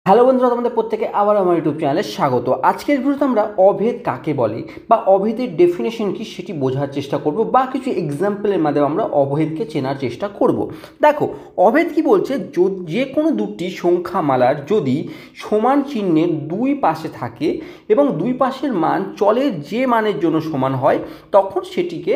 Hello বন্ধুরা, তোমাদের প্রত্যেকে আবার আমার ইউটিউব চ্যানেলে স্বাগত। আজকের ভিডিওতে আমরা অভেদ কাকে বলে বা অভেদের ডেফিনেশন কি সেটি বোঝার চেষ্টা করব বা কিছু এক্সাম্পলের মাধ্যমে আমরা অভেদকে চেনার চেষ্টা করব। দেখো, অভেদ কি বলছে, যে কোনো দুটি সংখ্যামালার যদি সমান চিহ্নের দুই পাশে থাকে এবং দুই পাশের মান চলের যে মানের জন্য সমান হয় তখন সেটিকে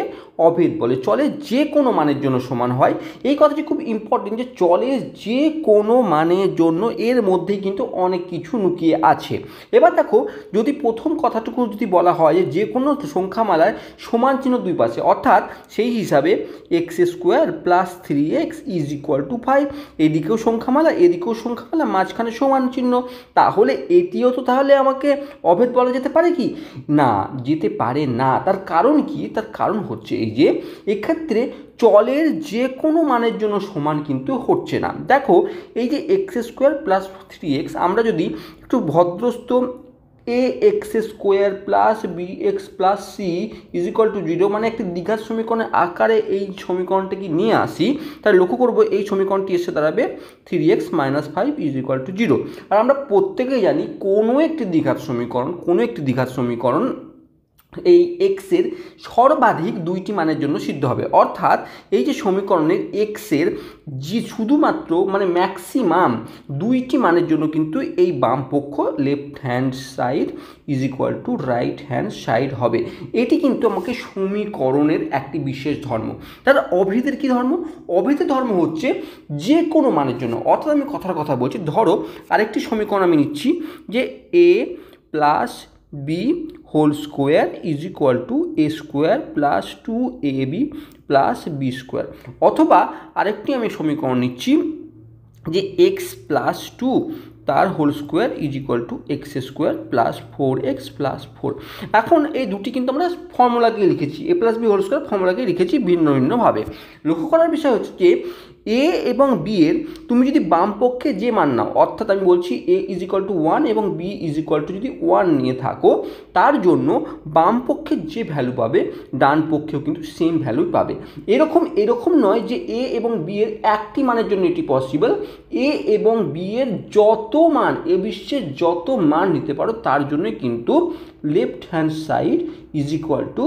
অভেদ বলে। চলের যে কোনো মানের জন্য সমান হয়, এই কথাটি খুব ইম্পর্টেন্ট যে চলের যে কোনো মানের জন্য এর মধ্যেই কিন্তু অনেক কিছু লুকিয়ে আছে। এবার দেখো, যদি প্রথম কথাটুকু যদি বলা হয় যে কোনো সংখ্যামালায় সমান চিহ্ন দুই পাশে, অর্থাৎ সেই হিসাবে x square plus 3x is equal two 5, এদিকেও সংখ্যামালা এদিকেও সংখ্যামালা, মাঝখানে সমান চিহ্ন, তাহলে এটিও তো তাহলে আমাকে অভেদ বলা যেতে পারে কি? না, যেতে পারে না। তার কারণ কি? তার কারণ হচ্ছে এই যে এক্ষেত্রে চলের যে কোনো মানের জন্য সমান কিন্তু হচ্ছে না। দেখো, এই যে এক্স স্কোয়ার প্লাস 3x, আমরা যদি একটু ভদ্রস্থ a x square plus b x plus c is equal to 0 মানে একটি দ্বিঘাত সমীকরণের আকারে এই সমীকরণটাকে নিয়ে আসি, তাহলে লক্ষ্য করবো এই সমীকরণটি এসে দাঁড়াবে 3x minus 5 is equal to 0। আর আমরা প্রত্যেকেই জানি কোনো একটি দ্বিঘাত সমীকরণ এই এক্সের সর্বাধিক দুইটি মানের জন্য সিদ্ধ হবে। অর্থাৎ এই যে সমীকরণের এক্সের যে শুধুমাত্র মানে ম্যাক্সিমাম দুইটি মানের জন্য কিন্তু এই বাম পক্ষ left hand side is equal two right hand side হবে। এটি কিন্তু আমাকে সমীকরণের একটি বিশেষ ধর্ম। তাহলে অভেদের কি ধর্ম? অভেদের ধর্ম হচ্ছে যে কোনো মানের জন্য। অর্থাৎ আমি কথা বলছি, ধরো আরেকটি সমীকরণ আমি নিচ্ছি যে a plus b whole square is equal to a square plus 2ab plus b square, অথবা আরেকটি আমি সমীকরণ নিচ্ছি যে এক্স প্লাস 2 তার whole square is equal to x square plus 4x plus 4। এখন এই দুটি কিন্তু আমরা ফর্মুলাকে লিখেছি, a plus b whole square ফর্মুলাকে লিখেছি ভিন্ন ভিন্নভাবে। লক্ষ্য করার বিষয় হচ্ছে যে এ এবং বি এর তুমি যদি বাম পক্ষে যে মান নাও, অর্থাৎ আমি বলছি এ ইজ ইকুয়াল টু 1 এবং বি ইজ ইকুয়াল টু যদি 1 নিয়ে থাকো, তার জন্য বাম পক্ষে যে ভ্যালু পাবে ডান পক্ষেও কিন্তু সেম ভ্যালু পাবে। এরকম নয় যে এ এবং বি এর একটি মানের জন্য এটি পসিবল। এ এবং বি এর যত মান, এ বিশ্বের যত মান নিতে পারো তার জন্য কিন্তু left hand side is equal two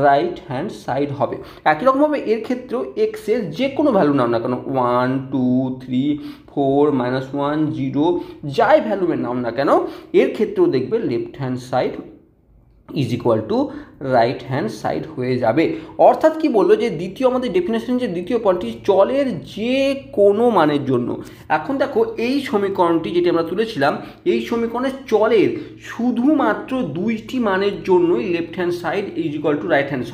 right hand side হবে। একই রকমভাবে এর ক্ষেত্রেও এক্সের যে কোনো ভ্যালু নাও না কেন, 1 2 3 4 -1 0 যাই ভ্যালু নাও না কেন, এর ক্ষেত্রেও দেখবে left hand side is equal two right hand side হয়ে যাবে। অর্থাৎ কি বললো যে দ্বিতীয় আমাদের ডেফিনেশন, যে দ্বিতীয় পয়েন্টটি চলের যে কোনো মানের জন্য। এখন দেখো, এই সমীকরণটি যেটি আমরা তুলেছিলাম, এই সমীকরণের চলের শুধুমাত্র দুইটি মানের জন্যই left hand side is equal two right hand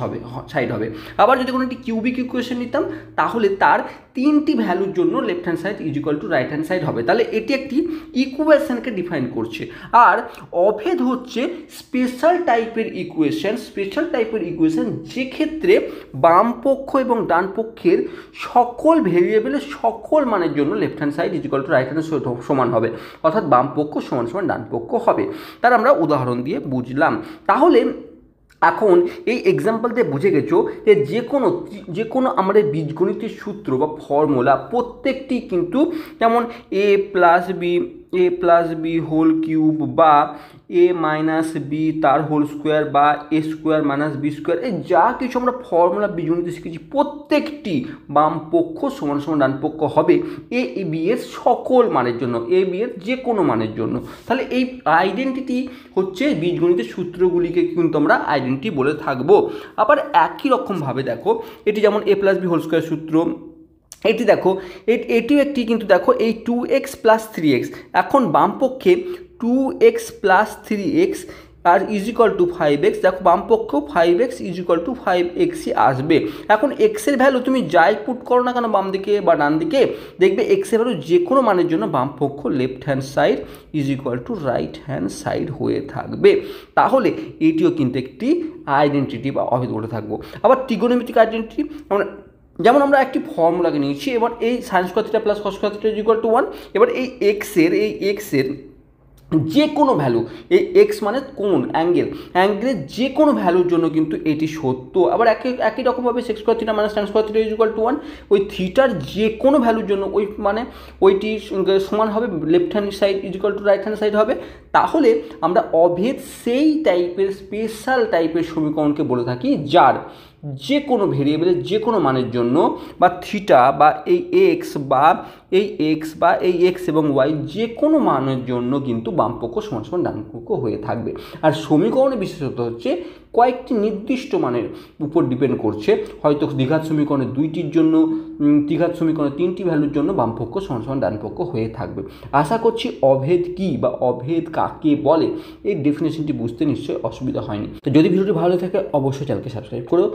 side হবে। আবার যদি কোনো একটি কিউবিক ইকুয়েশন নিতাম, তাহলে তার তিনটি ভ্যালুর জন্য left hand side is equal two right hand side হবে। তাহলে এটি একটি ইকুয়েশনকে ডিফাইন করছে। আর অভেদ হচ্ছে স্পেশাল টাইপের ইকুয়েশন, যে ক্ষেত্রে বাম পক্ষ এবং ডান পক্ষের সকল ভেরিয়েবলের সকল মানের জন্য left hand side is equal two right hand সমান হবে, অর্থাৎ বাম পক্ষ সমান সমান ডান পক্ষ হবে। তার আমরা উদাহরণ দিয়ে বুঝলাম। তাহলে এখন এই এক্সাম্পল দিয়ে বুঝে গেছো যে যে কোনো আমাদের বীজগণিতের সূত্র বা ফর্মুলা প্রত্যেকটি কিন্তু, যেমন এ প্লাস বি হোল কিউব বা এ মাইনাস বি তার হোল স্কোয়ার বা এ স্কোয়ার মাইনাস বি স্কোয়ার, এই যা কিছু আমরা ফর্মুলা বীজগণিতে শিখেছি প্রত্যেকটি বাম পক্ষ সমান সমান ডান পক্ষ হবে এ বি এর সকল মানের জন্য, এ বি এর যে কোনো মানের জন্য। তাহলে এই আইডেন্টিটি হচ্ছে বীজগণিতের সূত্রগুলিকে কিন্তু আমরা আইডেন্টিটি বলে থাকবো। আবার একই রকমভাবে দেখো, এটি যেমন এ প্লাস বি হোল স্কোয়ার সূত্র, এটি দেখো এটিও একটি, কিন্তু দেখো এই 2x প্লাস 3x, এখন বাম পক্ষে 2x প্লাস 3x আর ইজ ইকুয়াল টু 5x, দেখো বাম পক্ষেও 5x ইজ ইকুয়াল টু 5xই আসবে। এখন এক্সের ভ্যালু তুমি যাই পুট করো না কেন বাম দিকে বা ডান দিকে, দেখবে এক্সের ভ্যালু যে কোনো মানের জন্য বাম পক্ষ left hand side is equal two right hand side হয়ে থাকবে। তাহলে এটিও কিন্তু একটি আইডেন্টিটি বা অভেদ বলে থাকবো। আবার ত্রিগোণমিতিক আইডেন্টিটি, যেমন আমরা একটি ফর্মুলাকে নিয়েছি, এবার এই sine square theta plus cos square theta is equal two 1, এবার এই এক্সের যে কোনো ভ্যালু, এই এক্স মানে কোণ, অ্যাঙ্গেলের যে কোনো ভ্যালুর জন্য কিন্তু এটি সত্য। আবার একই রকমভাবে sex square theta minus tan square theta is equal two 1, ওই থিটার যে কোনো ভ্যালুর জন্য ওই মানে ওইটি সমান হবে left hand side is equal two right hand side হবে। তাহলে আমরা অভেদ সেই টাইপের স্পেশাল টাইপের সমীকরণকে বলে থাকি যার যে কোনো ভেরিয়েবলের যে কোনো মানের জন্য বা থিটা বা এই এক্স বা এই এক্স এবং ওয়াই যে কোনো মানের জন্য কিন্তু বামপক্ষ সমান সমান ডানপক্ষ হয়ে থাকবে। আর সমীকরণের বিশেষত্ব হচ্ছে কয়েকটি নির্দিষ্ট মানের উপর ডিপেন্ড করছে, হয়তো দ্বিঘাত সমীকরণের 2টির জন্য, ত্রিঘাত সমীকরণের 3টি ভ্যালুর জন্য বামপক্ষ সমান সমান ডানপক্ষ হয়ে থাকবে। আশা করছি অভেদ কী বা অভেদ কাকে বলে এই ডেফিনেশনটি বুঝতে নিশ্চয়ই অসুবিধা হয়নি। তো যদি ভিডিওটি ভালো থাকে অবশ্যই চ্যানেলকে সাবস্ক্রাইব করো।